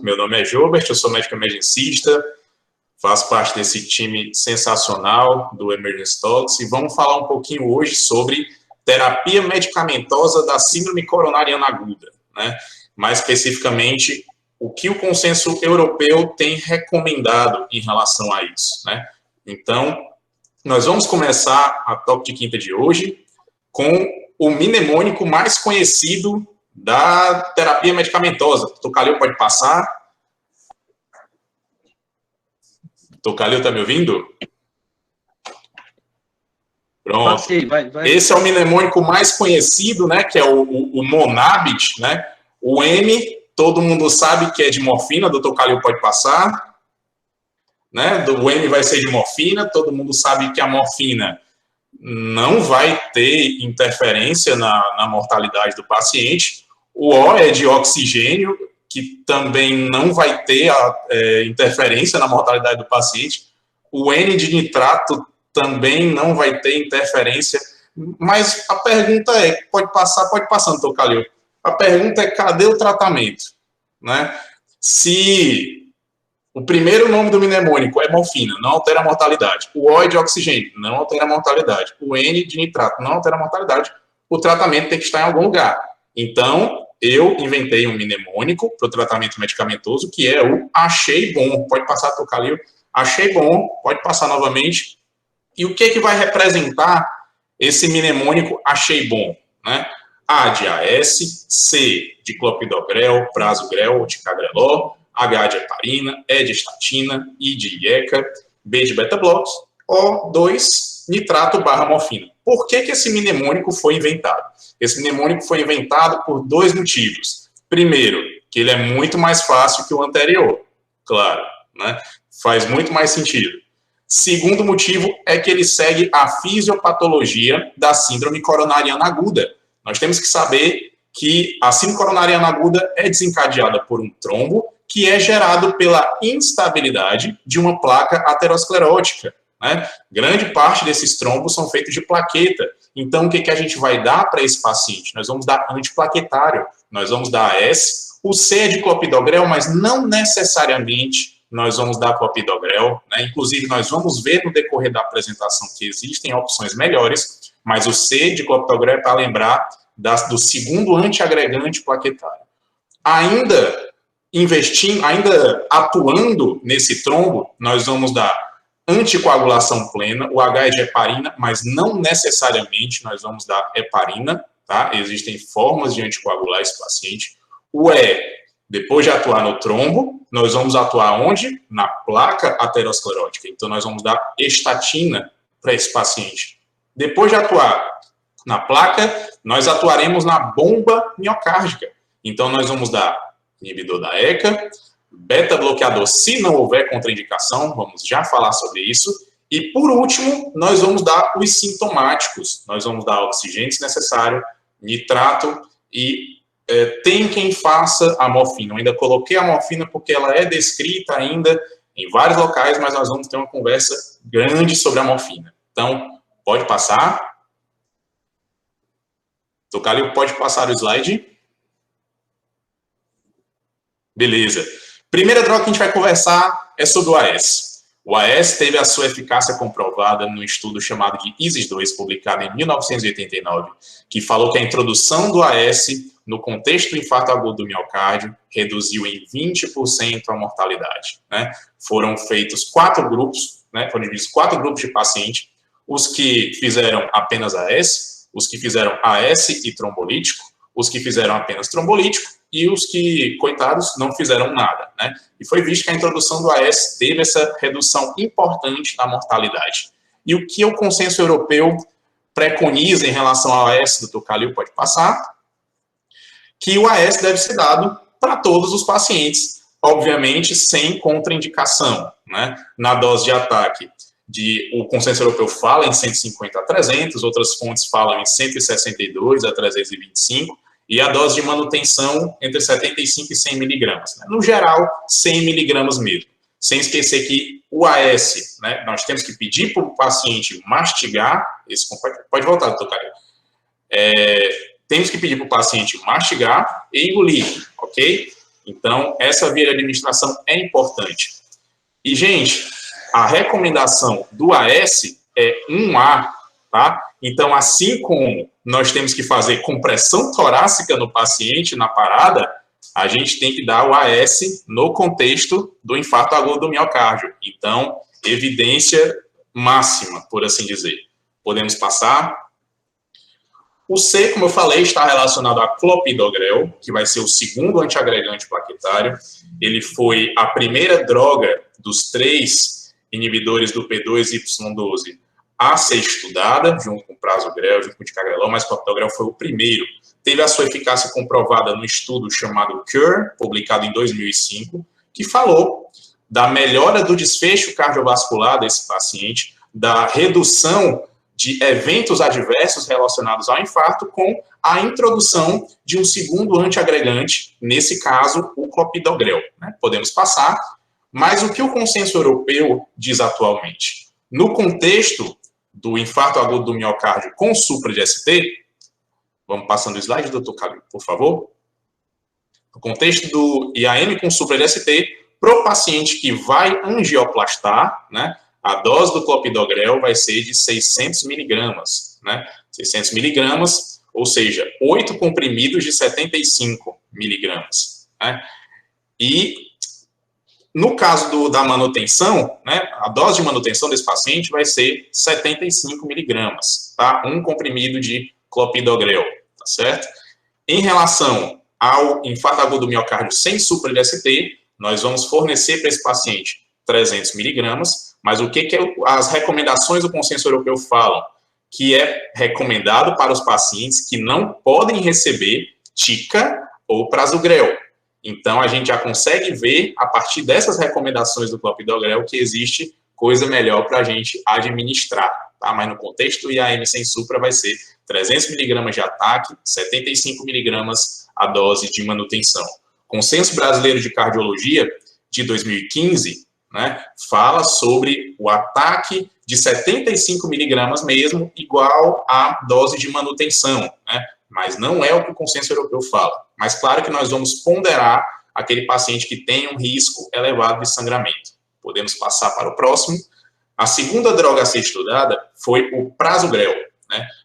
meu nome é Jobert, eu sou médico emergencista, faço parte desse time sensacional do Emergency Talks e vamos falar um pouquinho hoje sobre terapia medicamentosa da síndrome coronariana aguda, né? Mais especificamente, o que o consenso europeu tem recomendado em relação a isso, né? Então, nós vamos começar a Talk de Quinta de hoje com o mnemônico mais conhecido da terapia medicamentosa. Tocalil pode passar? Tocalil, tá me ouvindo? Pronto. Passei, vai. Esse é o mnemônico mais conhecido, né, que é o Monabit, né? O M, todo mundo sabe que é de morfina, doutor Calil pode passar. Né? O M vai ser de morfina, todo mundo sabe que a morfina não vai ter interferência na mortalidade do paciente. O O é de oxigênio, que também não vai ter interferência na mortalidade do paciente. O N de nitrato também não vai ter interferência. Mas a pergunta é, pode passar, doutor Calil. A pergunta é, cadê o tratamento? Né? Se o primeiro nome do mnemônico é morfina, não altera a mortalidade. O O é de oxigênio, não altera a mortalidade. O N de nitrato, não altera a mortalidade. O tratamento tem que estar em algum lugar. Então, eu inventei um mnemônico para o tratamento medicamentoso, que é o achei bom. Pode passar, doutor Calil. Achei bom, pode passar novamente. E o que vai representar esse mnemônico achei bom? Né? A de AS, C de clopidogrel, prasugrel ou ticagrelor, H de heparina, E de estatina, I de IECA, B de beta-block, O2, nitrato barra morfina. Por que esse mnemônico foi inventado? Esse mnemônico foi inventado por dois motivos. Primeiro, que ele é muito mais fácil que o anterior. Claro, né? Faz muito mais sentido. Segundo motivo é que ele segue a fisiopatologia da síndrome coronariana aguda. Nós temos que saber que a síndrome coronariana aguda é desencadeada por um trombo que é gerado pela instabilidade de uma placa aterosclerótica. Né? Grande parte desses trombos são feitos de plaqueta. Então, o que a gente vai dar para esse paciente? Nós vamos dar antiplaquetário, nós vamos dar AS, o C é de clopidogrel, mas não necessariamente nós vamos dar clopidogrel. Né? Inclusive, nós vamos ver no decorrer da apresentação que existem opções melhores, mas o C de clopidogrel é para lembrar do segundo antiagregante plaquetário. Ainda atuando nesse trombo, nós vamos dar anticoagulação plena, o H é de heparina, mas não necessariamente nós vamos dar heparina, tá? Existem formas de anticoagular esse paciente. O E, depois de atuar no trombo, nós vamos atuar onde? Na placa aterosclerótica. Então, nós vamos dar estatina para esse paciente. Depois de atuar na placa, nós atuaremos na bomba miocárdica. Então, nós vamos dar inibidor da ECA, beta-bloqueador se não houver contraindicação, vamos já falar sobre isso. E, por último, nós vamos dar os sintomáticos. Nós vamos dar oxigênio se necessário, nitrato e tem quem faça a morfina. Eu ainda coloquei a morfina porque ela é descrita ainda em vários locais, mas nós vamos ter uma conversa grande sobre a morfina. Então, pode passar. Tocalil, pode passar o slide. Beleza. Primeira droga que a gente vai conversar é sobre o AS. O AS teve a sua eficácia comprovada no estudo chamado de ISIS-2, publicado em 1989, que falou que a introdução do AS no contexto do infarto agudo do miocárdio reduziu em 20% a mortalidade. Né? Foram feitos 4 grupos, né? Foram divididos 4 grupos de pacientes, os que fizeram apenas AS, os que fizeram AS e trombolítico, os que fizeram apenas trombolítico e os que, coitados, não fizeram nada, né? E foi visto que a introdução do AS teve essa redução importante na mortalidade. E o que o consenso europeu preconiza em relação ao AS, doutor Calil, pode passar, que o AS deve ser dado para todos os pacientes, obviamente sem contraindicação, né? Na dose de ataque, o consenso europeu fala em 150 a 300, outras fontes falam em 162 a 325, e a dose de manutenção entre 75 e 100 miligramas. Né? No geral, 100 miligramas mesmo. Sem esquecer que o AS, né, nós temos que pedir para o paciente mastigar, pode voltar, doutor Calil. Temos que pedir para o paciente mastigar e engolir, ok? Então, essa via de administração é importante. E, gente, a recomendação do AS é 1A, tá? Então, assim como nós temos que fazer compressão torácica no paciente, na parada, a gente tem que dar o AS no contexto do infarto agudo do miocárdio. Então, evidência máxima, por assim dizer. Podemos passar. O C, como eu falei, está relacionado a clopidogrel, que vai ser o segundo antiagregante plaquetário. Ele foi a primeira droga dos 3 inibidores do P2Y12 a ser estudada, junto com o prasugrel, junto com o ticagrelol, mas o clopidogrel foi o primeiro. Teve a sua eficácia comprovada no estudo chamado CURE, publicado em 2005, que falou da melhora do desfecho cardiovascular desse paciente, da redução de eventos adversos relacionados ao infarto com a introdução de um segundo antiagregante, nesse caso, o clopidogrel. Podemos passar, mas o que o consenso europeu diz atualmente? No contexto do infarto agudo do miocárdio com supra de ST, vamos passando o slide, doutor Calil, por favor. No contexto do IAM com supra de ST, para o paciente que vai angioplastar, a dose do clopidogrel vai ser de 600 miligramas, 600 miligramas, ou seja, 8 comprimidos de 75 miligramas. E no caso da manutenção, a dose de manutenção desse paciente vai ser 75 miligramas, tá? Um comprimido de clopidogrel, tá certo? Em relação ao infarto agudo do miocárdio sem supra de ST, nós vamos fornecer para esse paciente 300 miligramas, mas o que as recomendações do consenso europeu falam? Que é recomendado para os pacientes que não podem receber TICA ou prasugrel. Então, a gente já consegue ver, a partir dessas recomendações do clopidogrel, que existe coisa melhor para a gente administrar, tá? Mas no contexto do IAM sem supra vai ser 300 miligramas de ataque, 75 miligramas a dose de manutenção. Consenso Brasileiro de Cardiologia, de 2015, fala sobre o ataque de 75 miligramas mesmo, igual à dose de manutenção, mas não é o que o consenso europeu fala. Mas claro que nós vamos ponderar aquele paciente que tem um risco elevado de sangramento. Podemos passar para o próximo. A segunda droga a ser estudada foi o prasugrel.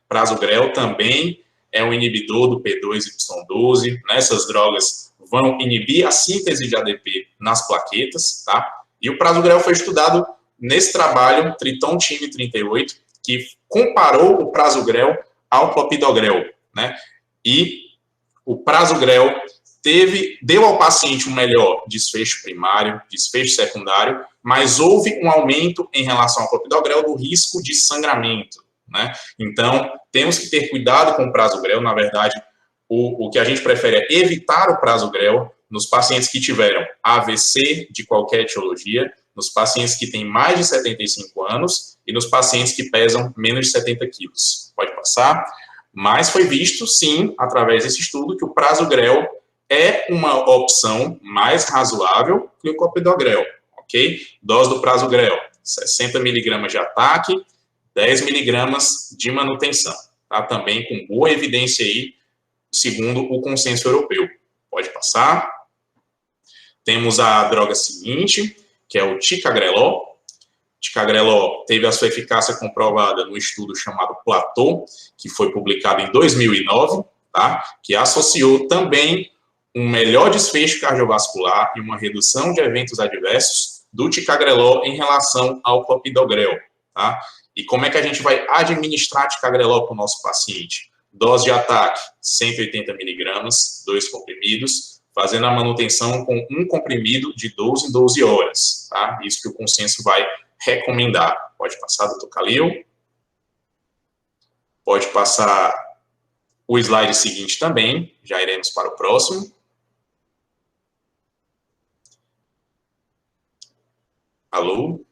Prasugrel também é um inibidor do P2Y12. Essas drogas vão inibir a síntese de ADP nas plaquetas, tá? E o prasugrel foi estudado nesse trabalho, Triton Time 38, que comparou o prasugrel ao clopidogrel, E o prasugrel deu ao paciente um melhor desfecho primário, desfecho secundário, mas houve um aumento em relação ao clopidogrel do risco de sangramento, Então, temos que ter cuidado com o prasugrel. Na verdade, o que a gente prefere é evitar o prasugrel nos pacientes que tiveram AVC de qualquer etiologia, nos pacientes que têm mais de 75 anos e nos pacientes que pesam menos de 70 quilos. Pode passar. Mas foi visto, sim, através desse estudo, que o prasugrel é uma opção mais razoável que o clopidogrel, ok? Dose do prasugrel, 60 miligramas de ataque, 10 miligramas de manutenção, tá? Também com boa evidência aí, segundo o consenso europeu. Pode passar. Temos a droga seguinte, que é o ticagrelol. Ticagrelol teve a sua eficácia comprovada no estudo chamado Plateau, que foi publicado em 2009, tá? Que associou também um melhor desfecho cardiovascular e uma redução de eventos adversos do ticagrelol em relação ao clopidogrel, tá? E como é que a gente vai administrar ticagrelol para o nosso paciente? Dose de ataque, 180 miligramas, 2 comprimidos, fazendo a manutenção com um comprimido de 12 em 12 horas, tá? Isso que o consenso vai recomendar. Pode passar, doutor Calil. Pode passar o slide seguinte também, já iremos para o próximo. Alô?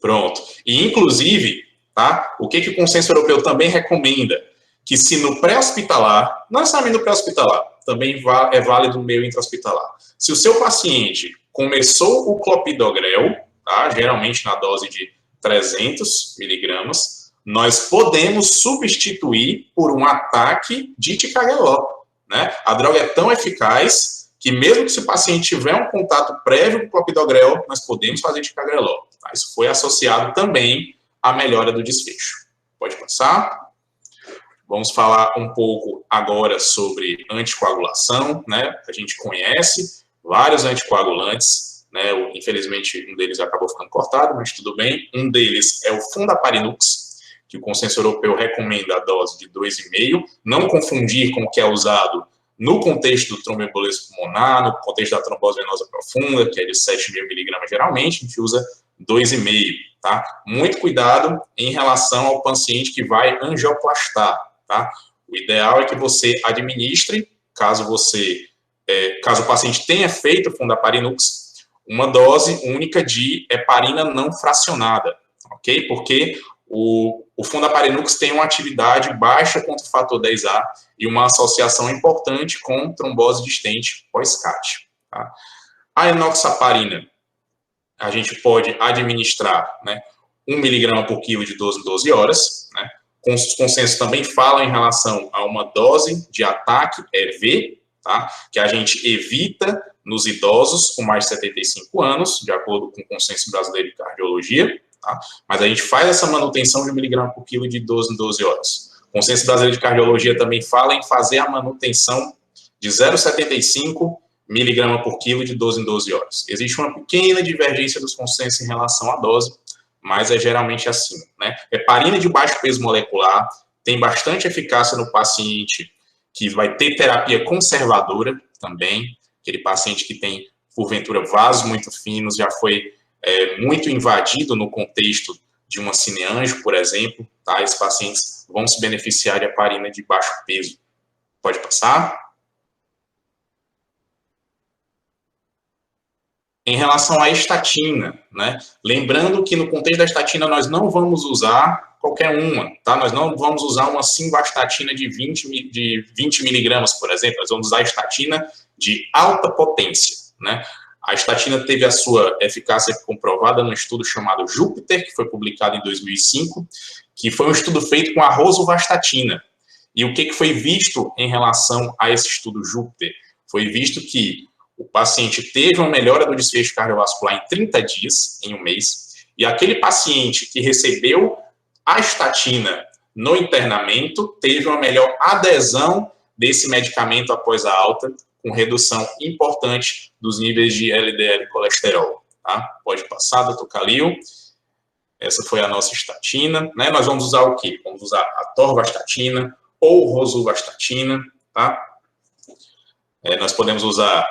Pronto. E, inclusive, tá? O que o consenso europeu também recomenda? Que se no pré-hospitalar, não necessariamente no pré-hospitalar, também é válido no meio intra-hospitalar. Se o seu paciente começou o clopidogrel, tá? Geralmente na dose de 300 miligramas, nós podemos substituir por um ataque de ticagrelol, né? A droga é tão eficaz que mesmo que se o paciente tiver um contato prévio com o clopidogrel, nós podemos fazer ticagrelol. Tá? Isso foi associado também à melhora do desfecho. Pode passar. Vamos falar um pouco agora sobre anticoagulação, né? A gente conhece vários anticoagulantes, né? Infelizmente, um deles acabou ficando cortado, mas tudo bem. Um deles é o Fundaparinux, que o consenso europeu recomenda a dose de 2,5. Não confundir com o que é usado no contexto do tromboembolismo pulmonar, no contexto da trombose venosa profunda, que é de 7.000 miligramas geralmente, a gente usa 2,5, tá? Muito cuidado em relação ao paciente que vai angioplastar, tá? O ideal é que você administre, caso o paciente tenha feito Fundaparinux, uma dose única de heparina não fracionada, ok? Porque o Fundaparinux tem uma atividade baixa contra o fator 10A e uma associação importante com trombose distente pós-CAT. Tá? A enoxaparina, a gente pode administrar, né, 1 miligrama por quilo de 12 em 12 horas. Né? Os consensos também falam em relação a uma dose de ataque EV, tá? Que a gente evita nos idosos com mais de 75 anos, de acordo com o consenso brasileiro de cardiologia. Tá? Mas a gente faz essa manutenção de 1 miligrama por quilo de 12 em 12 horas. O Consenso Brasileiro de Cardiologia também fala em fazer a manutenção de 0,75 miligrama por quilo de 12 em 12 horas. Existe uma pequena divergência dos consensos em relação à dose, mas é geralmente assim, né? Heparina de baixo peso molecular tem bastante eficácia no paciente que vai ter terapia conservadora também, aquele paciente que tem, porventura, vasos muito finos, já foi muito invadido no contexto de uma cineanjo, por exemplo, tá? Esses pacientes vão se beneficiar de heparina de baixo peso. Pode passar. Em relação à estatina, né? Lembrando que no contexto da estatina nós não vamos usar qualquer uma, tá? Nós não vamos usar uma simvastatina de 20 miligramas, por exemplo, nós vamos usar a estatina de alta potência, né? A estatina teve a sua eficácia comprovada num estudo chamado Júpiter, que foi publicado em 2005, que foi um estudo feito com a rosuvastatina. E o que foi visto em relação a esse estudo Júpiter? Foi visto que o paciente teve uma melhora do desfecho cardiovascular em 30 dias, em um mês, e aquele paciente que recebeu a estatina no internamento teve uma melhor adesão desse medicamento após a alta, com redução importante dos níveis de LDL e colesterol. Tá? Pode passar, doutor Calil. Essa foi a nossa estatina. Né? Nós vamos usar o quê? Vamos usar a torvastatina ou rosuvastatina. Tá? Nós podemos usar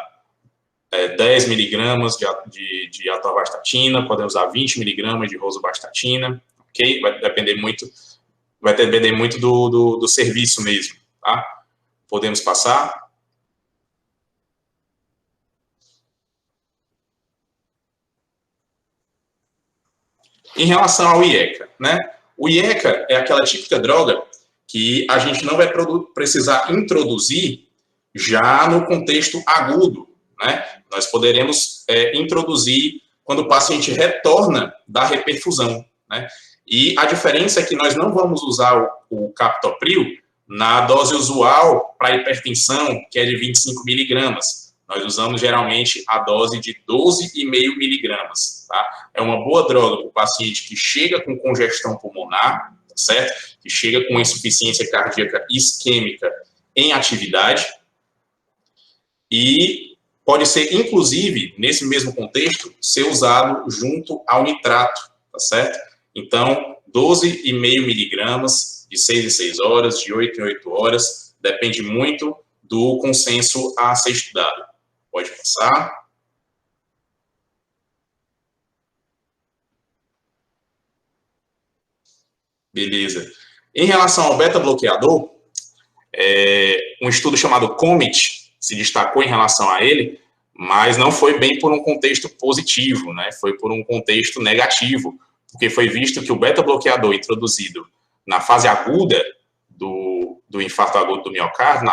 10 miligramas de atorvastatina, podemos usar 20 miligramas de rosuvastatina. Ok? Vai depender muito do serviço mesmo. Tá? Podemos passar. Em relação ao IECA, né? O IECA é aquela típica droga que a gente não vai precisar introduzir já no contexto agudo, né? Nós poderemos introduzir quando o paciente retorna da reperfusão, né? E a diferença é que nós não vamos usar o captopril na dose usual para hipertensão, que é de 25 miligramas. Nós usamos geralmente a dose de 12,5 miligramas, tá? É uma boa droga para o paciente que chega com congestão pulmonar, tá certo? Que chega com insuficiência cardíaca isquêmica em atividade. E pode ser, inclusive, nesse mesmo contexto, ser usado junto ao nitrato, tá certo? Então, 12,5 miligramas de 6 em 6 horas, de 8 em 8 horas, depende muito do consenso a ser estudado. Pode passar. Beleza. Em relação ao beta-bloqueador, um estudo chamado COMET se destacou em relação a ele, mas não foi bem por um contexto positivo, né? Foi por um contexto negativo, porque foi visto que o beta-bloqueador introduzido na fase aguda do infarto agudo do miocárdio,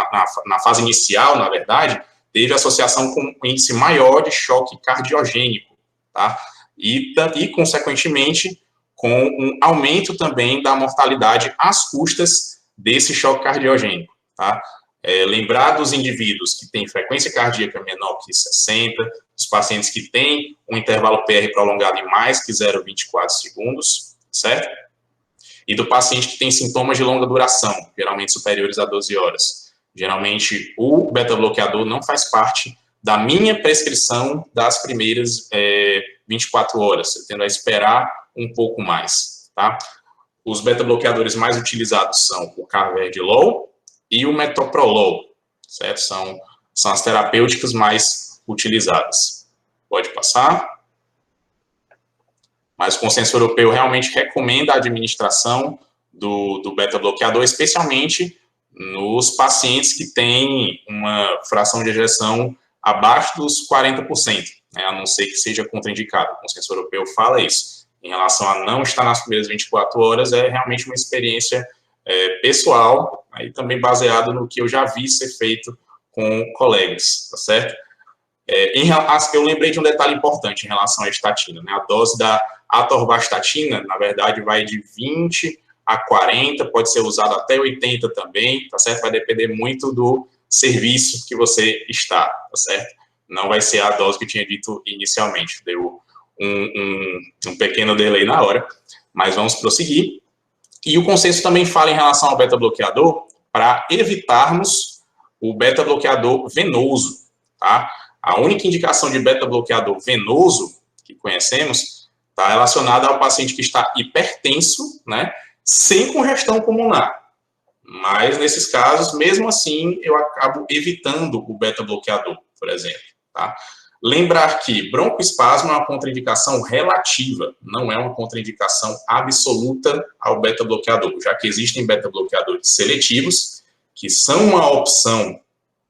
na fase inicial, na verdade, teve associação com um índice maior de choque cardiogênico, tá? E consequentemente, com um aumento também da mortalidade às custas desse choque cardiogênico, tá? Lembrar dos indivíduos que têm frequência cardíaca menor que 60, dos pacientes que têm um intervalo PR prolongado em mais que 0,24 segundos, certo? E do paciente que tem sintomas de longa duração, geralmente superiores a 12 horas. Geralmente, o beta-bloqueador não faz parte da minha prescrição das primeiras 24 horas, você tendo a esperar um pouco mais, tá? Os beta-bloqueadores mais utilizados são o carvedilol e o metoprolol, certo? São as terapêuticas mais utilizadas. Pode passar. Mas o consenso europeu realmente recomenda a administração do beta-bloqueador, especialmente nos pacientes que têm uma fração de ejeção abaixo dos 40%, né, a não ser que seja contraindicado. O consenso europeu fala isso. Em relação a não estar nas primeiras 24 horas, é realmente uma experiência pessoal, aí também baseado no que eu já vi ser feito com colegas, tá certo? Eu lembrei de um detalhe importante em relação à estatina, né? A dose da atorvastatina, na verdade, vai de 20 a 40, pode ser usado até 80 também, tá certo? Vai depender muito do serviço que você está, tá certo? Não vai ser a dose que eu tinha dito inicialmente, deu um pequeno delay na hora, mas vamos prosseguir. E o consenso também fala em relação ao beta-bloqueador para evitarmos o beta-bloqueador venoso, tá? A única indicação de beta-bloqueador venoso que conhecemos está relacionada ao paciente que está hipertenso, né, sem congestão pulmonar. Mas, nesses casos, mesmo assim, eu acabo evitando o beta-bloqueador, por exemplo, tá? Lembrar que broncoespasmo é uma contraindicação relativa, não é uma contraindicação absoluta ao beta-bloqueador, já que existem beta-bloqueadores seletivos, que são uma opção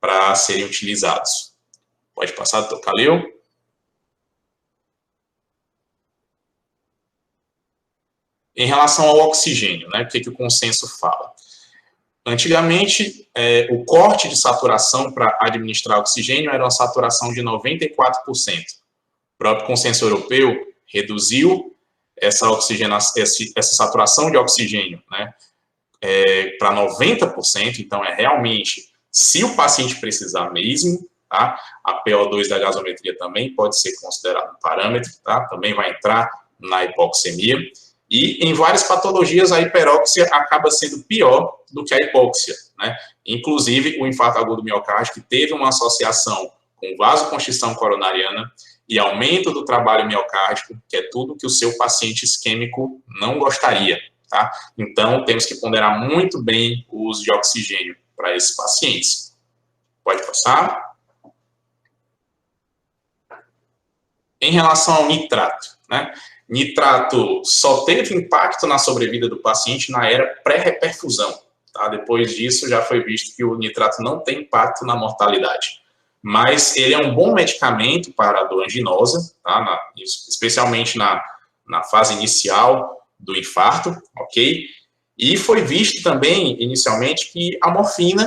para serem utilizados. Pode passar, doutor Calil. Em relação ao oxigênio, né, o que o consenso fala? Antigamente, o corte de saturação para administrar oxigênio era uma saturação de 94%. O próprio consenso europeu reduziu essa saturação de oxigênio, né, para 90%, então realmente, se o paciente precisar mesmo, tá, a PO2 da gasometria também pode ser considerado um parâmetro, tá, também vai entrar na hipoxemia. E em várias patologias a hiperóxia acaba sendo pior do que a hipóxia, né? Inclusive o infarto agudo miocárdico teve uma associação com vasoconstrição coronariana e aumento do trabalho miocárdico, que é tudo que o seu paciente isquêmico não gostaria, tá? Então temos que ponderar muito bem o uso de oxigênio para esses pacientes. Pode passar. Em relação ao nitrato, né? Nitrato só teve impacto na sobrevida do paciente na era pré-reperfusão, tá? Depois disso, já foi visto que o nitrato não tem impacto na mortalidade. Mas ele é um bom medicamento para a dor anginosa, tá? Especialmente na fase inicial do infarto, ok? E foi visto também, inicialmente, que a morfina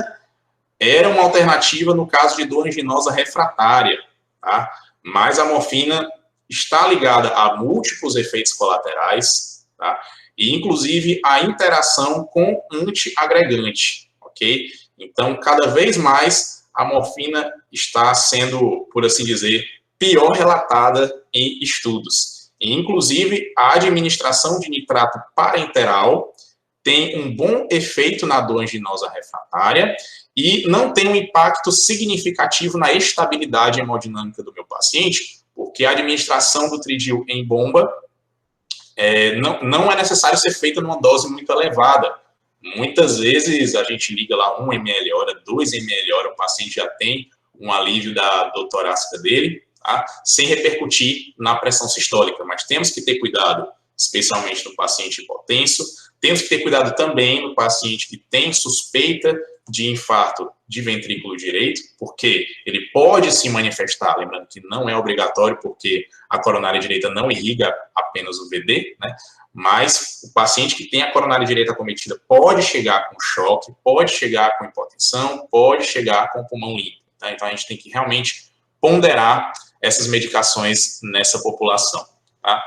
era uma alternativa no caso de dor anginosa refratária, tá? Mas a morfina está ligada a múltiplos efeitos colaterais, tá? E inclusive a interação com antiagregante, ok? Então, cada vez mais a morfina está sendo, por assim dizer, pior relatada em estudos. E, inclusive, a administração de nitrato parenteral tem um bom efeito na dor anginosa refratária e não tem um impacto significativo na estabilidade hemodinâmica do meu paciente, porque a administração do tridil em bomba não é necessário ser feita numa dose muito elevada. Muitas vezes a gente liga lá 1 ml hora, 2 ml hora, o paciente já tem um alívio da dor torácica dele, tá? Sem repercutir na pressão sistólica, mas temos que ter cuidado, especialmente no paciente hipotenso, temos que ter cuidado também no paciente que tem suspeita de infarto de ventrículo direito, porque ele pode se manifestar, lembrando que não é obrigatório, porque a coronária direita não irriga apenas o VD, né? Mas o paciente que tem a coronária direita acometida pode chegar com choque, pode chegar com hipotensão, pode chegar com pulmão limpo, tá? Então a gente tem que realmente ponderar essas medicações nessa população, tá?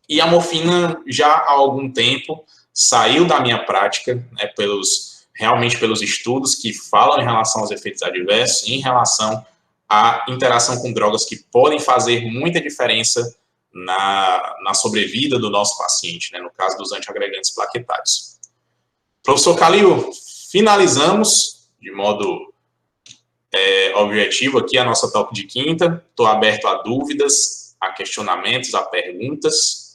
E a morfina já há algum tempo saiu da minha prática, né, pelos realmente pelos estudos que falam em relação aos efeitos adversos, em relação à interação com drogas que podem fazer muita diferença na sobrevida do nosso paciente, né, no caso dos antiagregantes plaquetários. Professor Calil, finalizamos de modo objetivo aqui a nossa top de quinta. Estou aberto a dúvidas, a questionamentos, a perguntas.